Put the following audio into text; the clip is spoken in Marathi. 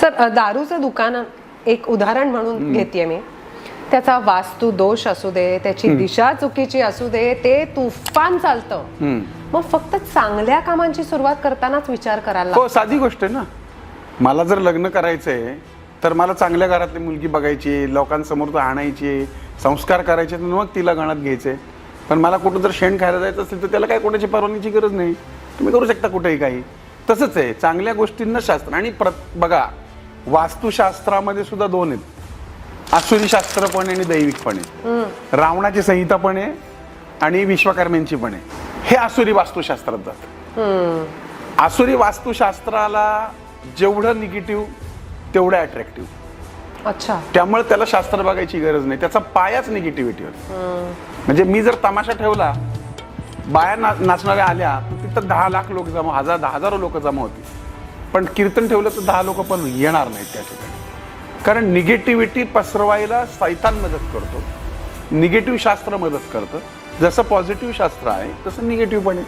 सर, दारूचं दुकान एक उदाहरण म्हणून घेतेय मी. त्याचा वास्तू दोष असू दे, त्याची दिशा चुकीची असू दे, ते तुफान चालतं. मग फक्त चांगल्या कामांची सुरुवात करतानाच विचार करायला हो, साधी गोष्ट आहे ना. मला जर लग्न करायचंय तर मला चांगल्या घरातली मुलगी बघायची, लोकांसमोर तर आणायची, संस्कार करायचे, मग तिला गणात घ्यायचंय. पण मला कुठं जर शेण खायला जायचं असेल तर त्याला काय कोणाची परवानगीची गरज नाही. तुम्ही करू शकता कुठेही काही. तसंच आहे चांगल्या गोष्टींना शास्त्र. आणि बघा, वास्तुशास्त्रामध्ये सुद्धा दोन आहेत, आसुरी शास्त्र पण आणि दैविक पण आहे. रावणाची संहिता पण आहे आणि विश्वकर्म्यांची पण आहे. हे आसुरी वास्तुशास्त्रात जातं. आसुरी वास्तुशास्त्राला जेवढं निगेटिव्ह तेवढं अट्रॅक्टिव्ह. अच्छा. त्यामुळे त्याला शास्त्र बघायची गरज नाही, त्याचा पायाच निगेटिव्हिटीवर. म्हणजे मी जर तमाशा ठेवला, बाया नाचणाऱ्या आल्या तर तिथं 10 लाख लोक जमा, हजारो लोक जमा होती. पण कीर्तन ठेवलं तर 10 लोक पण येणार नाहीत त्या ठिकाणी. कारण निगेटिव्हिटी पसरवायला सैतान मदत करतो, निगेटिव्ह शास्त्र मदत करतं. जसं पॉझिटिव्ह शास्त्र आहे तसं निगेटिव्ह पण आहे.